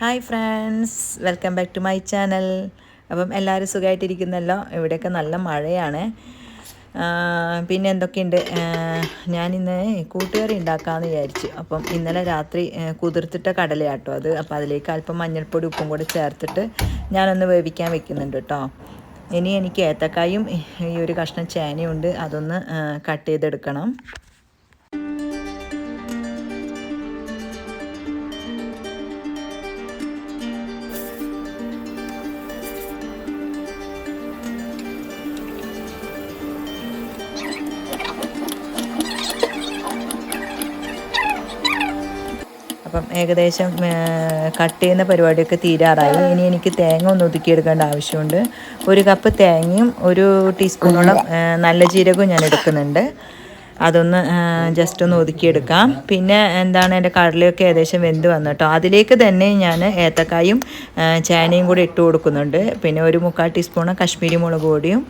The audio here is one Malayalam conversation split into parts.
Hi friends, welcome back to my channel. അപ്പം എല്ലാവരും സുഖമായിട്ടിരിക്കുന്നല്ലോ. ഇവിടെയൊക്കെ നല്ല മഴയാണ്. പിന്നെ എന്തൊക്കെയുണ്ട്, ഞാനിന്ന് കൂട്ടുകറി ഉണ്ടാക്കാമെന്ന് വിചാരിച്ചു. അപ്പം ഇന്നലെ രാത്രി കുതിർത്തിട്ട കടലയാട്ടോ അത്. അപ്പോൾ അതിലേക്ക് അല്പം മഞ്ഞൾപ്പൊടി ഉപ്പും കൂടി ചേർത്തിട്ട് ഞാനൊന്ന് വേവിക്കാൻ വെക്കുന്നുണ്ട് കേട്ടോ. ഇനി എനിക്ക് ഏത്തക്കായും ഈ ഒരു കഷ്ണം ചേനയുണ്ട്, അതൊന്ന് കട്ട് ചെയ്തെടുക്കണം. അപ്പം ഏകദേശം കട്ട് ചെയ്യുന്ന പരിപാടിയൊക്കെ തീരാറായി. ഇനി എനിക്ക് തേങ്ങ ഒന്ന് ഒതുക്കിയെടുക്കേണ്ട ആവശ്യമുണ്ട്. 1 കപ്പ് തേങ്ങയും 1 ടീസ്പൂണോളം നല്ല ജീരകവും ഞാൻ എടുക്കുന്നുണ്ട്. അതൊന്ന് ജസ്റ്റ് ഒന്ന് ഒതുക്കിയെടുക്കാം. പിന്നെ എൻ്റെ കടലയൊക്കെ ഏകദേശം വെന്ത് വന്നു കേട്ടോ. അതിലേക്ക് തന്നെ ഞാൻ ഏത്തക്കായും ചേനയും കൂടി ഇട്ട് കൊടുക്കുന്നുണ്ട്. പിന്നെ 1/4 ടീസ്പൂൺ കശ്മീരി മുളക് പൊടിയും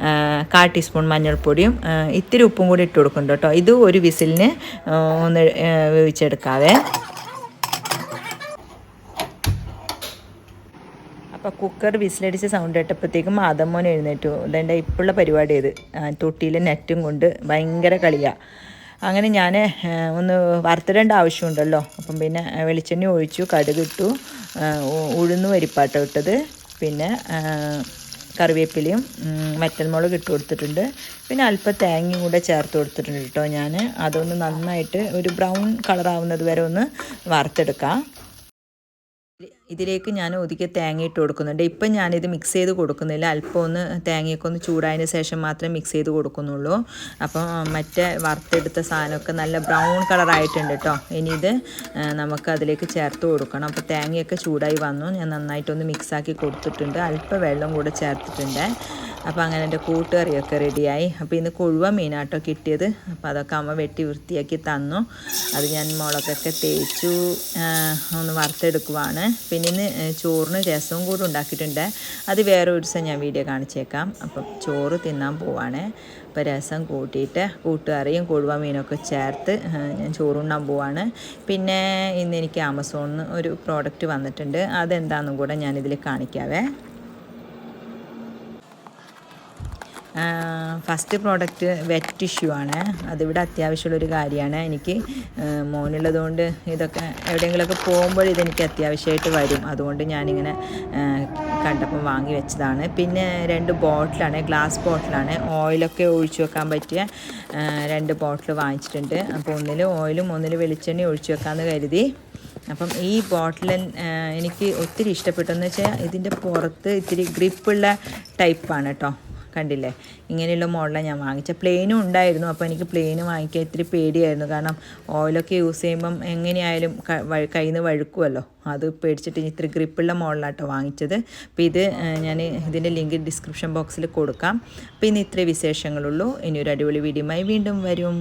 1/4 ടീസ്പൂൺ മഞ്ഞൾപ്പൊടിയും ഇത്തിരി ഉപ്പും കൂടി ഇട്ട് കൊടുക്കുന്നുണ്ട് കേട്ടോ. ഇത് ഒരു വിസിലിന് ഒന്ന് വേവിച്ചെടുക്കാവേ. അപ്പോൾ കുക്കർ വിസിലടിച്ച് സൗണ്ട് കേട്ടപ്പോഴത്തേക്കും മാതമ്മോൻ എഴുന്നേറ്റു. ഇതെൻ്റെ ഇപ്പോഴുള്ള പരിപാടി ഇത്. തൊട്ടിയിൽ നെറ്റും കൊണ്ട് ഭയങ്കര കളിയാണ്. അങ്ങനെ ഞാൻ ഒന്ന് വറുത്തിടേണ്ട ആവശ്യമുണ്ടല്ലോ. അപ്പം പിന്നെ വെളിച്ചെണ്ണ ഒഴിച്ചു, കടുകിട്ടു, ഉഴുന്ന് പരിപ്പാട്ടോ ഇട്ടത്. പിന്നെ കറിവേപ്പിലയും വറ്റൽമുളക് ഇട്ട് കൊടുത്തിട്ടുണ്ട്. പിന്നെ അല്പം തേങ്ങയും കൂടെ ചേർത്ത് കൊടുത്തിട്ടുണ്ട് കേട്ടോ. ഞാൻ അതൊന്ന് നന്നായിട്ട് ഒരു ബ്രൗൺ കളറാവുന്നത് വരെ ഒന്ന് വറുത്തെടുക്കാം. ഇതിലേക്ക് ഞാൻ ഒതുക്കി തേങ്ങ ഇട്ട് കൊടുക്കുന്നുണ്ട്. ഇപ്പം ഞാനിത് മിക്സ് ചെയ്ത് കൊടുക്കുന്നില്ല. അല്പം ഒന്ന് തേങ്ങയൊക്കെ ഒന്ന് ചൂടായതിന് ശേഷം മാത്രമേ മിക്സ് ചെയ്ത് കൊടുക്കുന്നുള്ളൂ. അപ്പം മറ്റേ വറുത്തെടുത്ത സാധനമൊക്കെ നല്ല ബ്രൗൺ കളറായിട്ടുണ്ട് കേട്ടോ. ഇനി ഇത് നമുക്ക് അതിലേക്ക് ചേർത്ത് കൊടുക്കണം. അപ്പോൾ തേങ്ങയൊക്കെ ചൂടായി വന്നു. ഞാൻ നന്നായിട്ടൊന്ന് മിക്സാക്കി കൊടുത്തിട്ടുണ്ട്. അല്പം വെള്ളം കൂടെ ചേർത്തിട്ടുണ്ട്. അപ്പോൾ അങ്ങനെ എൻ്റെ കൂട്ടുകറിയൊക്കെ റെഡിയായി. അപ്പോൾ ഇന്ന് കൊഴുവ മീനാട്ടോ കിട്ടിയത്. അപ്പോൾ അതൊക്കെ അമ്മ വെട്ടി വൃത്തിയാക്കി തന്നു. അത് ഞാൻ മുളകൊക്കെ തേച്ചു ഒന്ന് വറുത്തെടുക്കുവാണ്. പിന്നെ ഇന്ന് ചോറിന് രസവും കൂടി ഉണ്ടാക്കിയിട്ടുണ്ട്. അത് വേറെ ഒരു ദിവസം ഞാൻ വീഡിയോ കാണിച്ചേക്കാം. അപ്പം ചോറ് തിന്നാൻ പോവാണ്. അപ്പോൾ രസം കൂട്ടിയിട്ട് കൂട്ടുകറിയും കൊഴുവ മീനൊക്കെ ചേർത്ത് ഞാൻ ചോറുണ്ണാൻ പോവാണ്. പിന്നെ ഇന്ന് എനിക്ക് ആമസോണിൽ നിന്ന് ഒരു പ്രോഡക്റ്റ് വന്നിട്ടുണ്ട്. അതെന്താണെന്നും കൂടെ ഞാനിതിൽ കാണിക്കാവേ. ഫസ്റ്റ് പ്രോഡക്റ്റ് വെറ്റ് ടിഷ്യൂ ആണ്. അതിവിടെ അത്യാവശ്യമുള്ളൊരു കാര്യമാണ്. എനിക്ക് മോനുള്ളതുകൊണ്ട് ഇതൊക്കെ എവിടെയെങ്കിലുമൊക്കെ പോകുമ്പോൾ ഇതെനിക്ക് അത്യാവശ്യമായിട്ട് വരും. അതുകൊണ്ട് ഞാനിങ്ങനെ കണ്ടപ്പോൾ വാങ്ങി വെച്ചതാണ്. പിന്നെ 2 ബോട്ടിലാണ്, ഗ്ലാസ് ബോട്ടിലാണ്. ഓയിലൊക്കെ ഒഴിച്ചു വെക്കാൻ പറ്റിയ 2 ബോട്ടിൽ വാങ്ങിച്ചിട്ടുണ്ട്. അപ്പോൾ ഒന്നിൽ ഓയിലും ഒന്നിൽ വെളിച്ചെണ്ണയും ഒഴിച്ചു വെക്കാമെന്ന് കരുതി. അപ്പം ഈ ബോട്ടിൽ എനിക്ക് ഒത്തിരി ഇഷ്ടപ്പെട്ടെന്ന് വെച്ചാൽ ഇതിൻ്റെ പുറത്ത് ഇത്തിരി ഗ്രിപ്പുള്ള ടൈപ്പാണ് കേട്ടോ. കണ്ടില്ലേ, ഇങ്ങനെയുള്ള മോഡലാണ് ഞാൻ വാങ്ങിച്ച. പ്ലെയിനും ഉണ്ടായിരുന്നു. അപ്പോൾ എനിക്ക് പ്ലെയിന് വാങ്ങിക്കാൻ ഇത്തിരി പേടിയായിരുന്നു. കാരണം ഓയിലൊക്കെ യൂസ് ചെയ്യുമ്പം എങ്ങനെയായാലും കയ്യിൽ നിന്ന് വഴുക്കുമല്ലോ. അത് പേടിച്ചിട്ട് ഇത്തിരി ഗ്രിപ്പുള്ള മോഡലാട്ടോ വാങ്ങിച്ചത്. അപ്പോൾ ഇത് ഞാൻ ഇതിൻ്റെ ലിങ്ക് ഡിസ്ക്രിപ്ഷൻ ബോക്സിൽ കൊടുക്കാം. അപ്പോൾ ഇന്ന് ഇത്രേ വിശേഷങ്ങളുള്ളൂ. ഇനി ഒരു അടിപൊളി വീഡിയോയുമായി വീണ്ടും വരും.